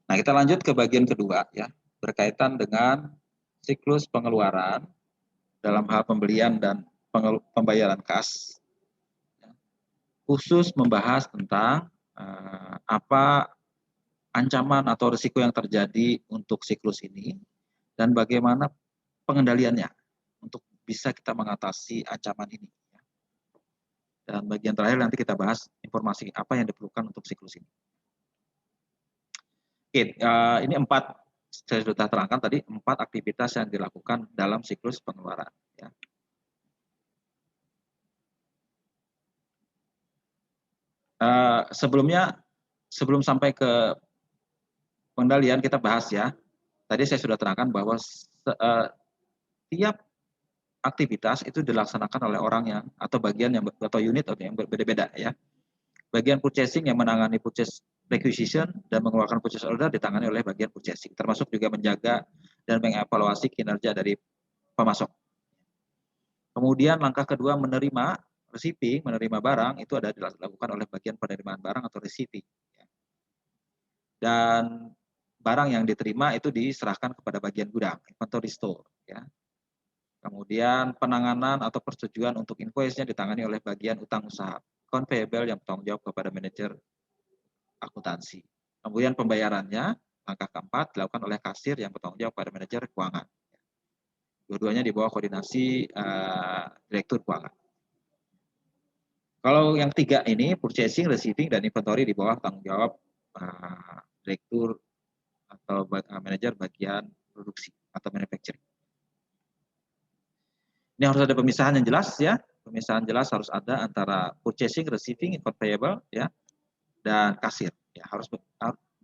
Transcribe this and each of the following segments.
Nah, kita lanjut ke bagian kedua ya, berkaitan dengan siklus pengeluaran dalam hal pembelian dan pembayaran kas, khusus membahas tentang apa ancaman atau risiko yang terjadi untuk siklus ini dan bagaimana pengendaliannya untuk bisa kita mengatasi ancaman ini. Dan bagian terakhir nanti kita bahas informasi apa yang diperlukan untuk siklus ini. Oke, ini 4 saya sudah terangkan tadi 4 aktivitas yang dilakukan dalam siklus pengeluaran. Ya. Sebelum sampai ke pengendalian kita bahas ya. Tadi saya sudah terangkan bahwa tiap aktivitas itu dilaksanakan oleh orang yang atau bagian yang atau unit yang berbeda-beda ya. Bagian purchasing yang menangani purchase requisition dan mengeluarkan purchase order ditangani oleh bagian purchasing, termasuk juga menjaga dan mengevaluasi kinerja dari pemasok. Kemudian langkah kedua menerima receiving, menerima barang itu ada dilakukan oleh bagian penerimaan barang atau receiving. Dan barang yang diterima itu diserahkan kepada bagian gudang, inventory store. Ya. Kemudian penanganan atau persetujuan untuk invoice-nya ditangani oleh bagian utang usaha, account payable yang bertanggung jawab kepada manajer akuntansi. Kemudian pembayarannya, langkah keempat, dilakukan oleh kasir yang bertanggung jawab pada manajer keuangan. Dua-duanya di bawah koordinasi direktur keuangan. Kalau yang 3 ini, purchasing, receiving, dan inventory di bawah tanggung jawab direktur atau manajer bagian produksi atau manufacturing. Ini harus ada pemisahan yang jelas ya. Pemisahan jelas harus ada antara purchasing, receiving, account payable ya, dan kasir. Ya,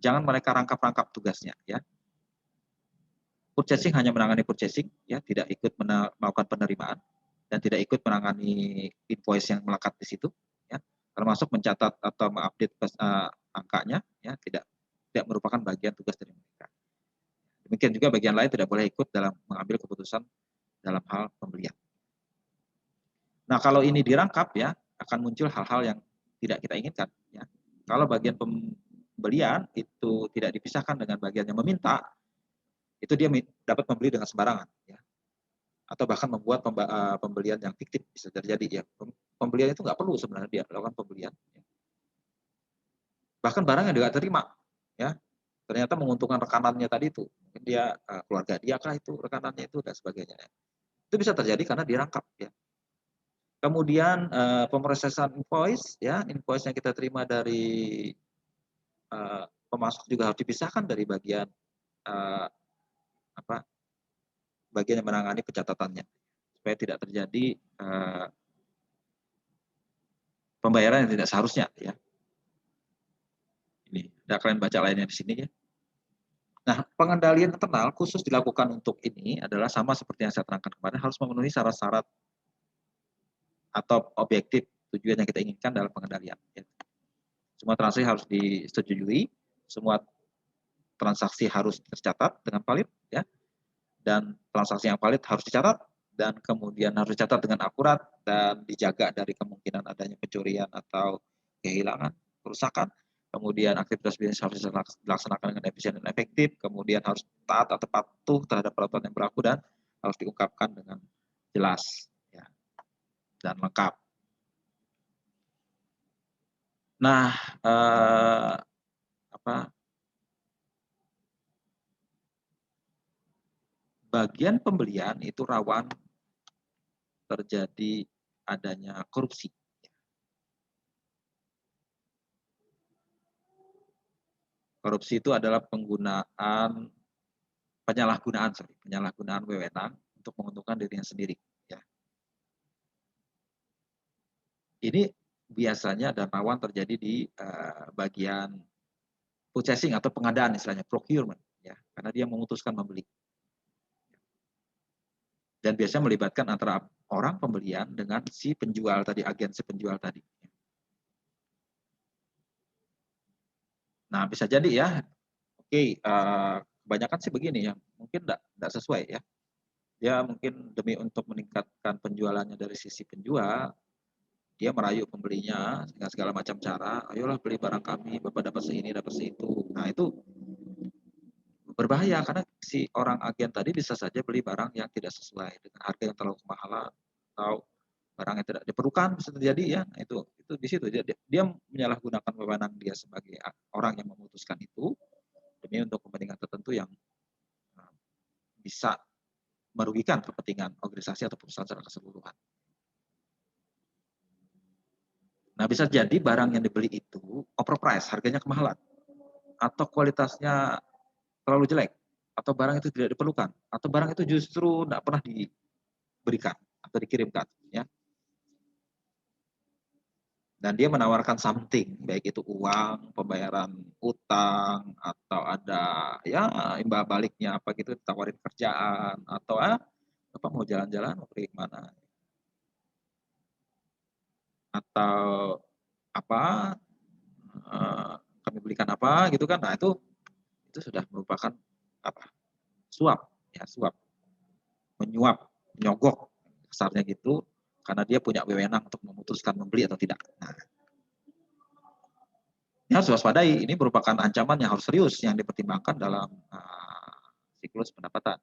jangan mereka rangkap-rangkap tugasnya ya. Purchasing hanya menangani purchasing ya, tidak ikut melakukan penerimaan dan tidak ikut menangani invoice yang melekat di situ ya. Termasuk mencatat atau mengupdate angkanya ya, tidak merupakan bagian tugas dari mereka. Demikian juga bagian lain tidak boleh ikut dalam mengambil keputusan dalam hal pembelian. Nah, kalau ini dirangkap ya, akan muncul hal-hal yang tidak kita inginkan ya. Kalau bagian pembelian itu tidak dipisahkan dengan bagian yang meminta, itu dia dapat membeli dengan sembarangan ya. Atau bahkan membuat pembelian yang fiktif bisa terjadi ya. Pembelian itu nggak perlu sebenarnya dia lakukan pembelian. Ya. Bahkan barang yang dia terima ya, ternyata menguntungkan rekanannya tadi itu. Mungkin dia keluarga dia kah itu, rekanannya itu dan sebagainya. Ya. Itu bisa terjadi karena dirangkap ya. Kemudian pemrosesan invoice ya, invoice yang kita terima dari pemasok juga harus dipisahkan dari bagian bagian yang menangani pencatatannya supaya tidak terjadi pembayaran yang tidak seharusnya ya. Ini ada kalian baca lainnya di sini ya. Nah, pengendalian internal khusus dilakukan untuk ini adalah sama seperti yang saya terangkan kemarin, harus memenuhi syarat-syarat atau objektif tujuan yang kita inginkan dalam pengendalian. Ya. Semua transaksi harus disetujui, semua transaksi harus tercatat dengan valid, ya, dan transaksi yang valid harus dicatat, dan kemudian harus dicatat dengan akurat dan dijaga dari kemungkinan adanya pencurian atau kehilangan, kerusakan. Kemudian aktivitas bisnis harus dilaksanakan dengan efisien dan efektif, kemudian harus taat atau patuh terhadap peraturan yang berlaku dan harus diungkapkan dengan jelas ya, dan lengkap. Nah, bagian pembelian itu rawan terjadi adanya korupsi. Korupsi itu adalah penyalahgunaan wewenang untuk menguntungkan dirinya sendiri. Ya. Ini biasanya dan rawan terjadi di bagian purchasing atau pengadaan istilahnya procurement, ya, karena dia memutuskan membeli. Dan biasanya melibatkan antara orang pembelian dengan si penjual tadi, agen si penjual tadi. Nah, bisa jadi ya, oke, kebanyakan sih begini ya, mungkin enggak sesuai ya. Dia mungkin demi untuk meningkatkan penjualannya dari sisi penjual, dia merayu pembelinya dengan segala macam cara, ayolah beli barang kami, Bapak dapat segini, dapat segitu. Nah, itu Berbahaya karena si orang agen tadi bisa saja beli barang yang tidak sesuai dengan harga yang terlalu kemahalan atau barang yang tidak diperlukan bisa terjadi ya. Nah, itu di situ dia menyalahgunakan wewenang dia sebagai orang yang memutuskan itu demi untuk kepentingan tertentu yang uh, bisa merugikan kepentingan organisasi atau perusahaan secara keseluruhan. Nah, bisa jadi barang yang dibeli itu overprice, harganya kemahalan, atau kualitasnya terlalu jelek, atau barang itu tidak diperlukan, atau barang itu justru tidak pernah diberikan atau dikirimkan, ya. Dan dia menawarkan something, baik itu uang, pembayaran utang, atau ada ya imbal baliknya apa gitu, ditawarin kerjaan, atau apa mau jalan-jalan, mau pergi kemana, atau apa kami belikan apa gitu kan. Nah, itu sudah merupakan apa? Suap, ya suap, menyuap, menyogok kasarnya gitu karena dia punya wewenang untuk memutuskan membeli atau tidak. Nah, ini harus waspadai, ini merupakan ancaman yang harus serius yang dipertimbangkan dalam siklus pendapatan.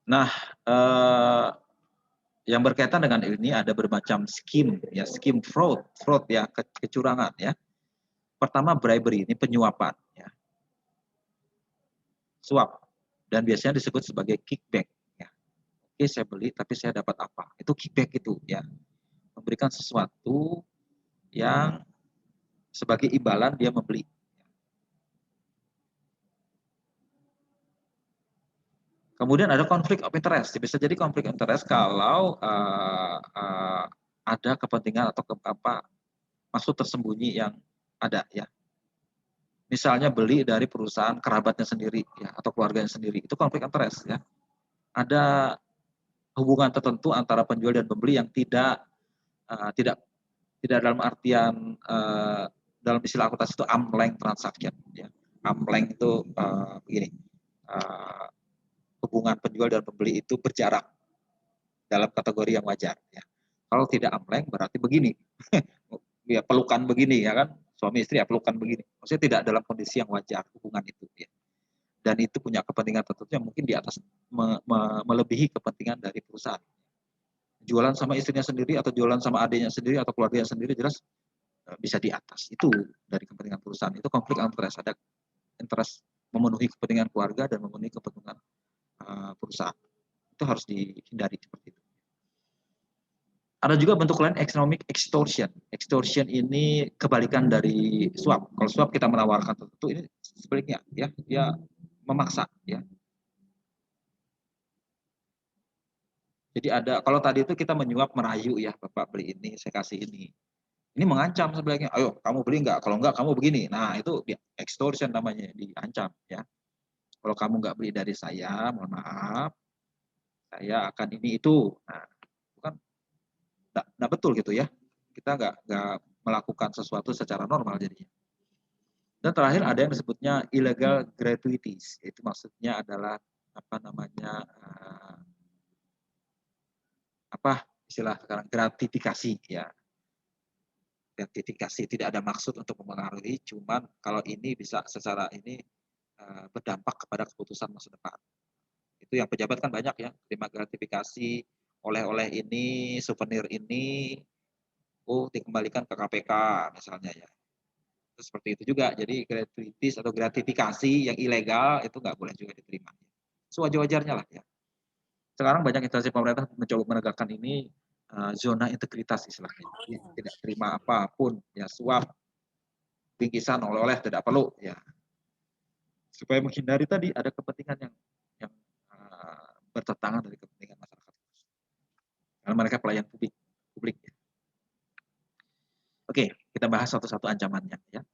Nah, yang berkaitan dengan ini ada bermacam skim, ya skim fraud ya kecurangan ya. Pertama bribery, ini penyuapan ya, suap, dan biasanya disebut sebagai kickback ya. Oke, saya beli tapi saya dapat apa? Itu kickback itu ya. Memberikan sesuatu yang sebagai imbalan dia membeli. Kemudian ada konflik of interest. Bisa jadi konflik of interest kalau ada kepentingan atau apa maksud tersembunyi yang ada ya. Misalnya beli dari perusahaan kerabatnya sendiri ya atau keluarganya sendiri. Itu konflik of interest ya. Ada hubungan tertentu antara penjual dan pembeli yang tidak dalam artian dalam istilah akuntansi itu arm's transaction ya. Arm's itu begini. Hubungan penjual dan pembeli itu berjarak dalam kategori yang wajar ya. Kalau tidak amleng berarti begini. Ya pelukan begini ya kan, suami istri ya pelukan begini. Maksudnya tidak dalam kondisi yang wajar hubungan itu ya. Dan itu punya kepentingan tertentu yang mungkin di atas melebihi kepentingan dari perusahaan. Jualan sama istrinya sendiri atau jualan sama adiknya sendiri atau keluarganya sendiri jelas bisa di atas. Itu dari kepentingan perusahaan. Itu konflik interest. Ada interest memenuhi kepentingan keluarga dan memenuhi kepentingan perusahaan. Itu harus dihindari seperti itu. Ada juga bentuk lain economic extortion. Extortion ini kebalikan dari suap. Kalau suap kita menawarkan tertentu, ini sebaliknya ya, dia memaksa ya. Jadi ada kalau tadi itu kita menyuap merayu ya, Bapak beli ini, saya kasih ini. Ini mengancam sebaliknya, ayo kamu beli enggak? Kalau enggak kamu begini. Nah, itu extortion namanya, diancam ya. Kalau kamu enggak beli dari saya, mohon maaf, saya akan ini itu. Nah, itu kan enggak betul gitu ya. Kita enggak melakukan sesuatu secara normal jadinya. Dan terakhir ada yang disebutnya illegal gratuities, itu maksudnya adalah apa namanya apa istilah sekarang gratifikasi ya. Gratifikasi tidak ada maksud untuk mempengaruhi, cuman kalau ini bisa secara ini berdampak kepada keputusan masa depan. Itu yang pejabat kan banyak ya, terima gratifikasi, oleh-oleh ini, souvenir ini, oh dikembalikan ke KPK misalnya ya. Seperti itu juga. Jadi gratuitis atau gratifikasi yang ilegal itu nggak boleh juga diterima. Sewajar-wajarnya lah ya. Sekarang banyak instansi pemerintah mencoba menegakkan ini zona integritas istilahnya. Jadi tidak terima apapun ya suap, bingkisan, oleh-oleh tidak perlu ya. Supaya menghindari tadi ada kepentingan yang bertentangan dari kepentingan masyarakat. Karena mereka pelayan publik ya. Oke, kita bahas satu-satu ancamannya ya.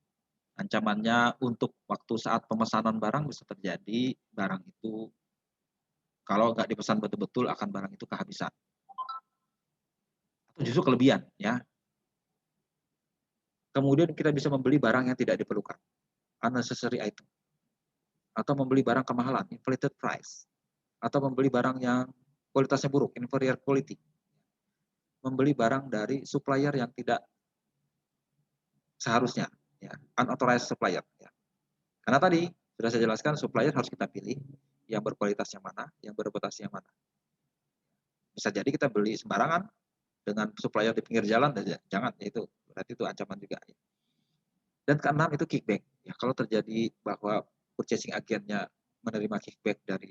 Ancamannya untuk waktu saat pemesanan barang bisa terjadi barang itu kalau nggak dipesan betul-betul akan barang itu kehabisan. Atau justru kelebihan ya. Kemudian kita bisa membeli barang yang tidak diperlukan, unnecessary item. Atau membeli barang kemahalan, inflated price. Atau membeli barang yang kualitasnya buruk, inferior quality. Membeli barang dari supplier yang tidak seharusnya, ya, unauthorized supplier. Ya. Karena tadi sudah saya jelaskan supplier harus kita pilih yang berkualitas yang mana, yang berreputasi yang mana. Bisa jadi kita beli sembarangan dengan supplier di pinggir jalan aja, jangan, itu berarti itu ancaman juga. Dan keenam itu kickback. Ya, kalau terjadi bahwa purchasing agennya menerima kickback dari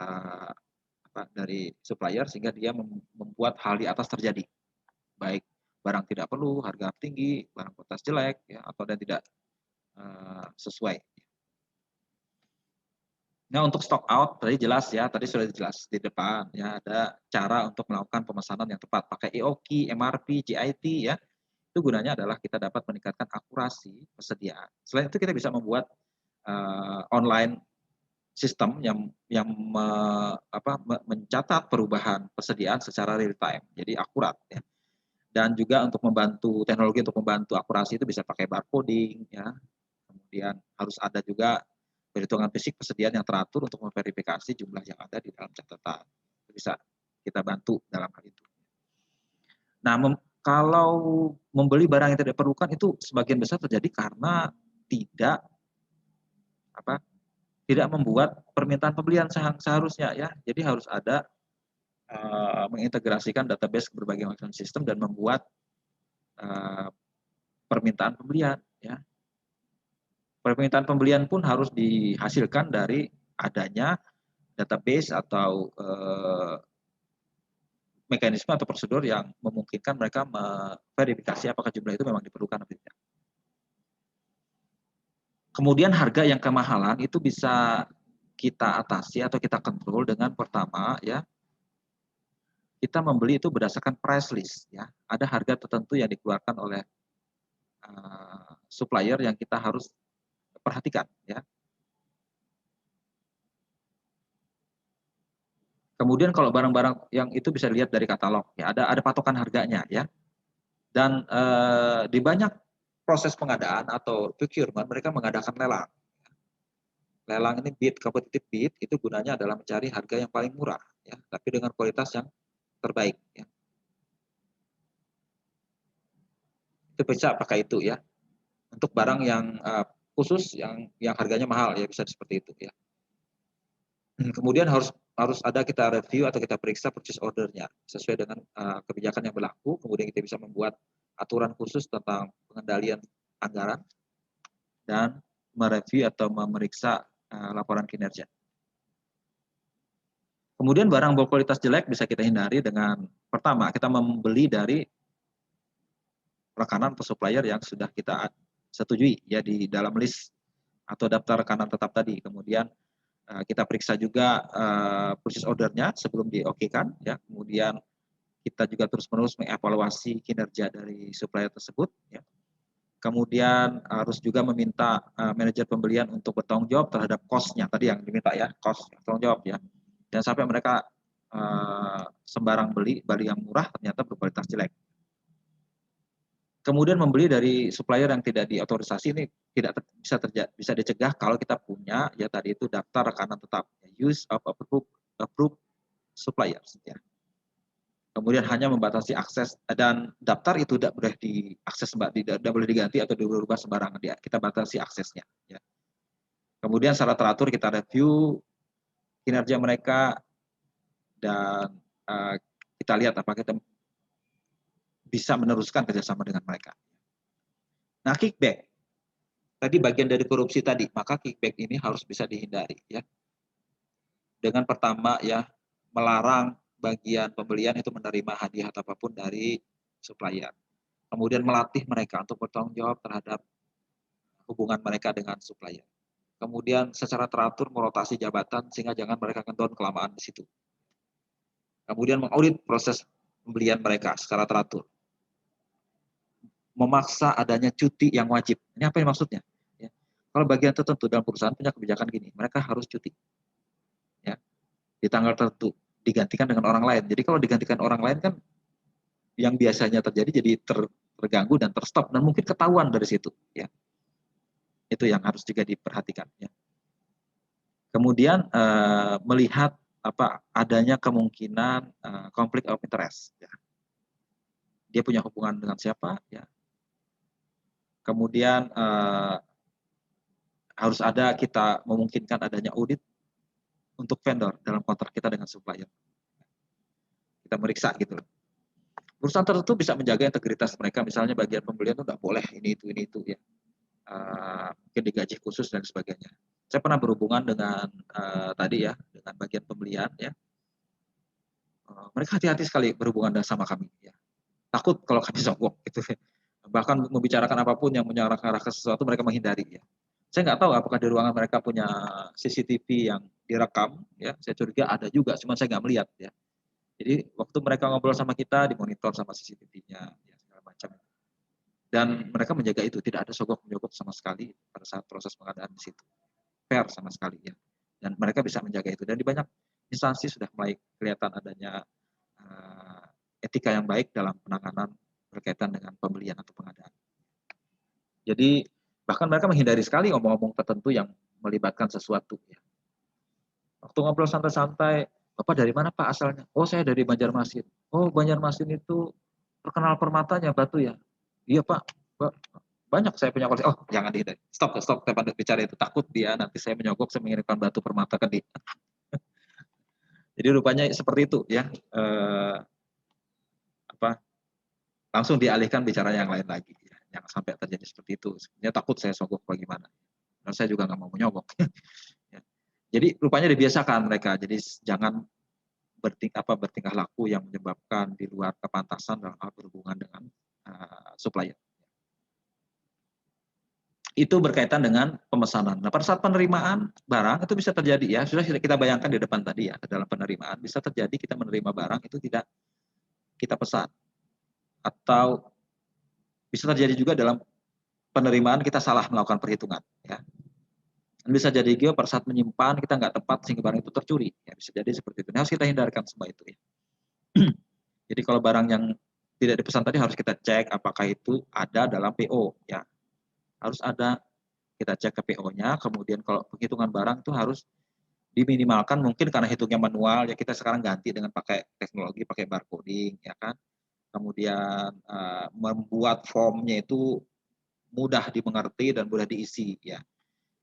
uh, dari supplier sehingga dia membuat hal di atas terjadi, baik barang tidak perlu, harga tinggi, barang kualitas jelek, ya, atau dan tidak sesuai. Nah, untuk stock out tadi jelas ya, tadi sudah jelas di depan ya, ada cara untuk melakukan pemesanan yang tepat pakai EOQ, MRP, JIT ya. Itu gunanya adalah kita dapat meningkatkan akurasi persediaan. Selain itu kita bisa membuat online sistem yang mencatat perubahan persediaan secara real time, jadi akurat ya. Dan juga untuk membantu teknologi untuk membantu akurasi itu bisa pakai barcoding ya. Kemudian harus ada juga perhitungan fisik persediaan yang teratur untuk memverifikasi jumlah yang ada di dalam catatan. Itu bisa kita bantu dalam hal itu. Nah, kalau membeli barang yang tidak diperlukan itu sebagian besar terjadi karena tidak tidak membuat permintaan pembelian seharusnya ya. Jadi harus ada mengintegrasikan database berbagai macam sistem dan membuat permintaan pembelian ya. Permintaan pembelian pun harus dihasilkan dari adanya database atau mekanisme atau prosedur yang memungkinkan mereka memverifikasi apakah jumlah itu memang diperlukan atau tidak. Kemudian harga yang kemahalan itu bisa kita atasi atau kita kontrol dengan pertama ya, kita membeli itu berdasarkan price list ya. Ada harga tertentu yang dikeluarkan oleh supplier yang kita harus perhatikan ya. Kemudian kalau barang-barang yang itu bisa dilihat dari katalog ya, ada patokan harganya ya. Dan di banyak proses pengadaan atau procurement mereka mengadakan lelang. Lelang ini bid, competitive bid itu gunanya adalah mencari harga yang paling murah ya, tapi dengan kualitas yang terbaik ya. Itu bisa pakai itu ya. Untuk barang yang khusus yang harganya mahal ya, bisa seperti itu ya. Kemudian harus ada kita review atau kita periksa purchase order-nya sesuai dengan kebijakan yang berlaku. Kemudian kita bisa membuat aturan khusus tentang pengendalian anggaran dan mereview atau memeriksa laporan kinerja. Kemudian barang berkualitas jelek bisa kita hindari dengan pertama kita membeli dari rekanan atau supplier yang sudah kita setujui ya di dalam list atau daftar rekanan tetap tadi. Kemudian kita periksa juga purchase order-nya sebelum di-okekan ya. Kemudian kita juga terus-menerus mengevaluasi kinerja dari supplier tersebut ya. Kemudian harus juga meminta manajer pembelian untuk bertanggung jawab terhadap cost-nya tadi yang diminta ya, cost bertanggung jawab ya. Dan sampai mereka sembarang beli yang murah ternyata berkualitas jelek. Kemudian membeli dari supplier yang tidak diotorisasi ini bisa dicegah kalau kita punya ya tadi itu daftar rekanan tetap, use of approved suppliers ya. Kemudian hanya membatasi akses dan daftar itu tidak boleh diakses tidak boleh diganti atau dirubah sembarangan ya. Kita batasi aksesnya ya. Kemudian secara teratur kita review kinerja mereka dan kita lihat apakah kita bisa meneruskan kerjasama dengan mereka. Nah, kickback tadi bagian dari korupsi tadi, maka kickback ini harus bisa dihindari ya. Dengan pertama ya melarang bagian pembelian itu menerima hadiah atau apapun dari supplier. Kemudian melatih mereka untuk bertanggung jawab terhadap hubungan mereka dengan supplier. Kemudian secara teratur merotasi jabatan sehingga jangan mereka kendor kelamaan di situ. Kemudian mengaudit proses pembelian mereka secara teratur. Memaksa adanya cuti yang wajib. Ini apa yang maksudnya? Ya. Kalau bagian tertentu dalam perusahaan punya kebijakan gini, mereka harus cuti. Ya. Di tanggal tertentu digantikan dengan orang lain. Jadi kalau digantikan orang lain kan yang biasanya terjadi jadi terganggu dan terstop dan mungkin ketahuan dari situ. Ya. Itu yang harus juga diperhatikan. Ya. Kemudian melihat adanya kemungkinan konflik of interest. Ya. Dia punya hubungan dengan siapa? Ya. Kemudian harus ada kita memungkinkan adanya audit untuk vendor dalam kontrak kita dengan supplier. Kita meriksa gitu loh. Perusahaan tertentu bisa menjaga integritas mereka, misalnya bagian pembelian itu nggak boleh ini itu ya. Mungkin digaji khusus dan sebagainya. Saya pernah berhubungan dengan tadi ya, dengan bagian pembelian ya. Mereka hati-hati sekali berhubungan sama kami ya. Takut kalau kami sogok gitu. Bahkan membicarakan apapun yang mengarah ke sesuatu mereka menghindari ya. Saya nggak tahu apakah di ruangan mereka punya CCTV yang direkam ya. Saya curiga ada juga, cuma saya nggak melihat ya. Jadi waktu mereka ngobrol sama kita dimonitor sama CCTV-nya ya, segala macam. Dan mereka menjaga itu, tidak ada sogok-menyogok sama sekali pada saat proses pengadaan di situ. Fair sama sekali ya. Dan mereka bisa menjaga itu. Dan di banyak instansi sudah mulai kelihatan adanya etika yang baik dalam penanganan berkaitan dengan pembelian atau pengadaan. Jadi bahkan mereka menghindari sekali ngomong-ngomong tertentu yang melibatkan sesuatu ya. Waktu ngobrol santai-santai, "Bapak dari mana Pak asalnya?" "Oh saya dari Banjarmasin." "Oh Banjarmasin itu terkenal permatanya batu ya?" "Iya Pak, banyak saya punya koleksi." "Oh jangan dihindari, stop, saya bicara itu, takut dia nanti saya menyogok, saya mengirimkan batu permata ke dia." Jadi rupanya seperti itu ya, langsung dialihkan bicara yang lain lagi ya, jangan sampai terjadi seperti itu. Sebenarnya takut saya sogok bagaimana, dan saya juga nggak mau menyogok. Ya. Jadi rupanya dibiasakan mereka, jadi jangan bertingkah laku yang menyebabkan di luar kepantasan dalam hal berhubungan dengan supplier. Itu berkaitan dengan pemesanan. Nah, pada saat penerimaan barang itu bisa terjadi ya, sudah kita bayangkan di depan tadi ya, dalam penerimaan bisa terjadi kita menerima barang itu tidak kita pesan, atau bisa terjadi juga dalam penerimaan kita salah melakukan perhitungan ya. Dan bisa jadi juga pada saat menyimpan kita nggak tepat sehingga barang itu tercuri ya, bisa jadi seperti itu. Nah, harus kita hindarkan semua itu ya. Jadi kalau barang yang tidak dipesan tadi harus kita cek apakah itu ada dalam PO ya. Harus ada, kita cek ke PO-nya, kemudian kalau penghitungan barang itu harus diminimalkan, mungkin karena hitungnya manual ya, kita sekarang ganti dengan pakai teknologi, pakai barcoding ya kan. Kemudian membuat formnya itu mudah dimengerti dan mudah diisi ya.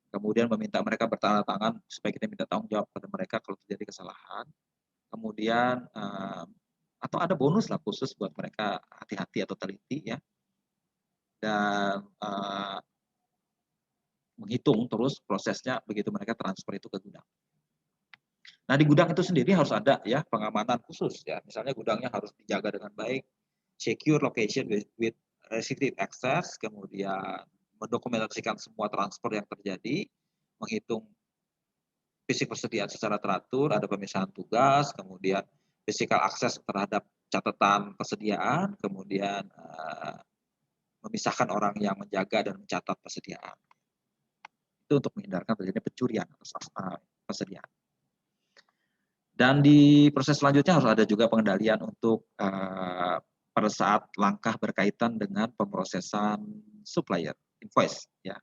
Kemudian meminta mereka bertanda tangan supaya kita minta tanggung jawab pada mereka kalau terjadi kesalahan. Kemudian atau ada bonus lah khusus buat mereka hati-hati atau teliti ya. Dan menghitung terus prosesnya begitu mereka transfer itu ke gudang. Nah, di gudang itu sendiri harus ada ya pengamanan khusus ya. Misalnya gudangnya harus dijaga dengan baik, secure location with restricted access, kemudian mendokumentasikan semua transfer yang terjadi, menghitung fisik persediaan secara teratur, ada pemisahan tugas, kemudian physical access terhadap catatan persediaan, kemudian memisahkan orang yang menjaga dan mencatat persediaan. Itu untuk menghindarkan terjadinya pencurian persediaan. Dan di proses selanjutnya harus ada juga pengendalian untuk pada saat langkah berkaitan dengan pemrosesan supplier, invoice ya.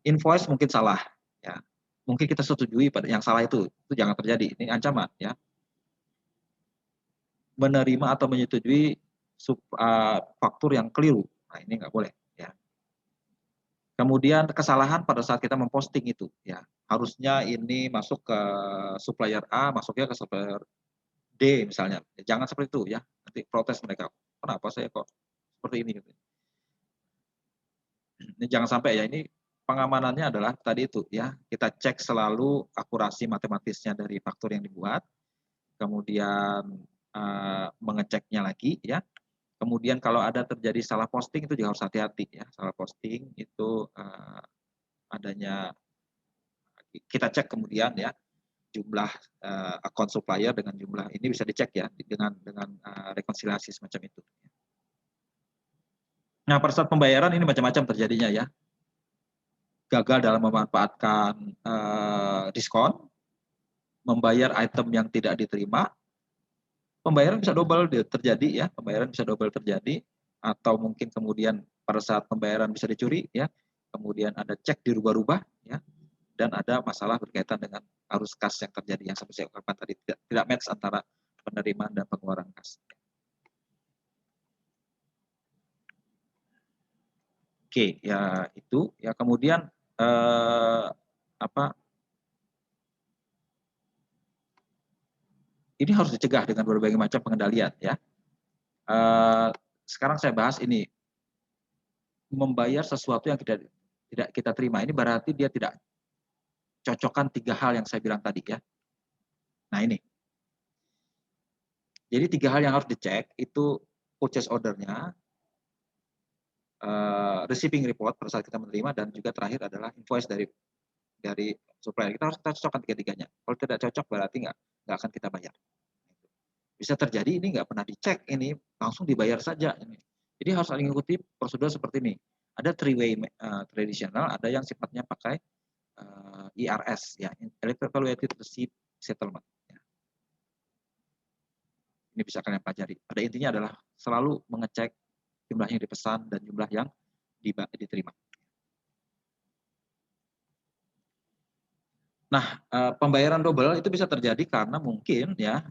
Invoice mungkin salah ya. Mungkin kita setujui pada yang salah itu jangan terjadi. Ini ancaman ya. Menerima atau menyetujui faktur yang keliru. Nah, ini nggak boleh ya. Kemudian kesalahan pada saat kita memposting itu ya. Harusnya ini masuk ke supplier A, masuknya ke supplier D misalnya. Jangan seperti itu ya. Nanti protes mereka. Kenapa saya kok seperti ini gitu. Ini jangan sampai ya, ini pengamanannya adalah tadi itu ya. Kita cek selalu akurasi matematisnya dari faktur yang dibuat. Kemudian mengeceknya lagi ya. Kemudian kalau ada terjadi salah posting itu juga harus hati-hati ya. Salah posting itu adanya, kita cek kemudian ya jumlah akun supplier dengan jumlah ini bisa dicek ya dengan rekonsiliasi semacam itu. Nah, pada saat pembayaran ini macam-macam terjadinya ya. Gagal dalam memanfaatkan diskon, membayar item yang tidak diterima, pembayaran bisa double terjadi ya, pembayaran bisa double terjadi, atau mungkin kemudian pada saat pembayaran bisa dicuri ya, kemudian ada cek dirubah-rubah ya, dan ada masalah berkaitan dengan arus kas yang terjadi yang seperti saya ungkapkan tadi, tidak match antara penerimaan dan pengeluaran kas. Oke, ya itu ya. Kemudian eh, apa ini harus dicegah dengan berbagai macam pengendalian ya. Sekarang saya bahas ini, membayar sesuatu yang tidak kita terima. Ini berarti dia tidak cocokkan 3 hal yang saya bilang tadi ya. Nah ini. Jadi 3 hal yang harus dicek itu purchase order-nya, receiving report pada saat kita menerima, dan juga terakhir adalah invoice dari supplier. Kita cocokkan tiga-tiganya. Kalau tidak cocok berarti nggak akan kita bayar. Bisa terjadi ini nggak pernah dicek, ini langsung dibayar saja. Ini. Jadi harus mengikuti prosedur seperti ini. Ada three-way tradisional, ada yang sifatnya pakai ERS, ya, Evaluated Receipt Settlement. Ya. Ini bisa kalian pelajari. Pada intinya adalah selalu mengecek jumlah yang dipesan dan jumlah yang diterima. Nah, pembayaran double itu bisa terjadi karena mungkin ya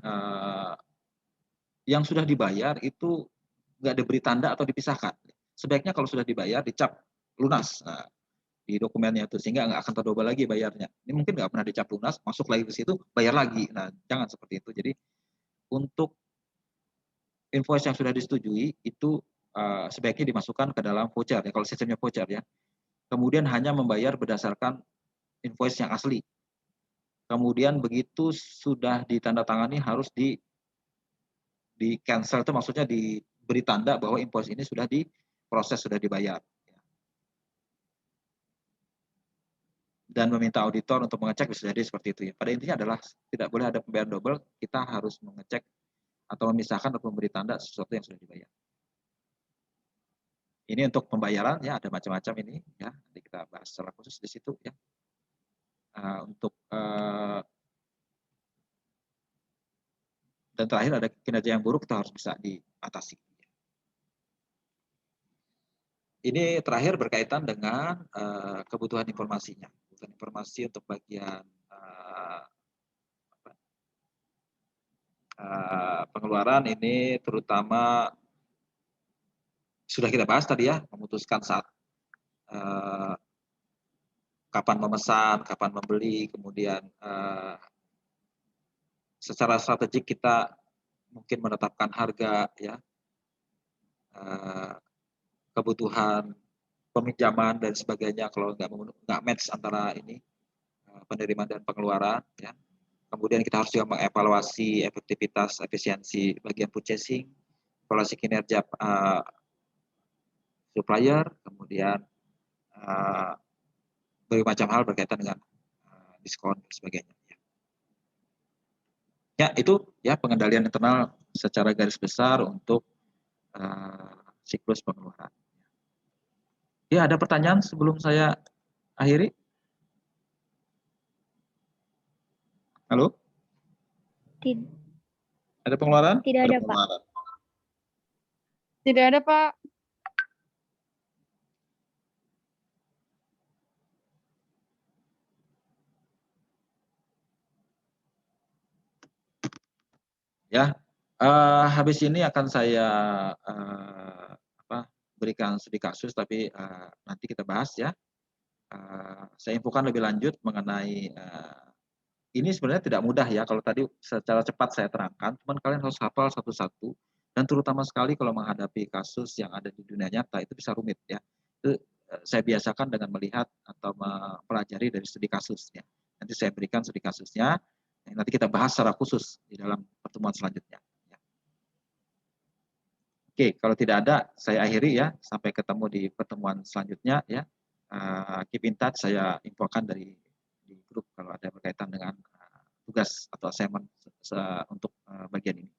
yang sudah dibayar itu nggak diberi tanda atau dipisahkan. Sebaiknya kalau sudah dibayar dicap lunas di dokumennya itu, sehingga nggak akan terdouble lagi bayarnya. Ini mungkin nggak pernah dicap lunas, masuk lagi ke situ, bayar lagi. Nah, jangan seperti itu. Jadi untuk invoice yang sudah disetujui itu sebaiknya dimasukkan ke dalam voucher ya, kalau sistemnya voucher ya. Kemudian hanya membayar berdasarkan invoice yang asli. Kemudian begitu sudah ditandatangani harus di cancel, itu maksudnya diberi tanda bahwa invoice ini sudah diproses, sudah dibayar. Dan meminta auditor untuk mengecek, bisa jadi seperti itu ya. Pada intinya adalah tidak boleh ada pembayaran double, kita harus mengecek atau memisahkan atau memberi tanda sesuatu yang sudah dibayar. Ini untuk pembayaran ya, ada macam-macam ini ya. Nanti kita bahas secara khusus di situ ya. Untuk dan terakhir ada kinerja yang buruk, kita harus bisa diatasi. Ini terakhir berkaitan dengan kebutuhan informasinya. Kebutuhan informasi untuk bagian pengeluaran ini terutama sudah kita bahas tadi ya, memutuskan saat kapan memesan, kapan membeli, kemudian secara strategik kita mungkin menetapkan harga ya, kebutuhan peminjaman dan sebagainya kalau nggak match antara ini penerimaan dan pengeluaran ya. Kemudian kita harus juga mengevaluasi efektivitas, efisiensi bagian purchasing, evaluasi kinerja supplier, kemudian berbagai macam hal berkaitan dengan diskon dan sebagainya. Ya itu ya pengendalian internal secara garis besar untuk siklus pengeluaran. Ya, ada pertanyaan sebelum saya akhiri? Halo? Ada pengeluaran? Tidak ada, Pak. Tidak ada, Pak. Ya, habis ini akan saya berikan studi kasus, tapi nanti kita bahas ya. Saya infokan lebih lanjut mengenai ini sebenarnya tidak mudah ya, kalau tadi secara cepat saya terangkan, cuman kalian harus hafal satu-satu, dan terutama sekali kalau menghadapi kasus yang ada di dunia nyata, itu bisa rumit ya. Itu saya biasakan dengan melihat atau mempelajari dari studi kasus ya. Nanti saya berikan studi kasusnya, nanti kita bahas secara khusus di dalam pertemuan selanjutnya. Ya. Oke, kalau tidak ada, saya akhiri ya. Sampai ketemu di pertemuan selanjutnya ya. Keep in touch, saya infokan di grup kalau ada berkaitan dengan tugas atau assignment untuk bagian ini.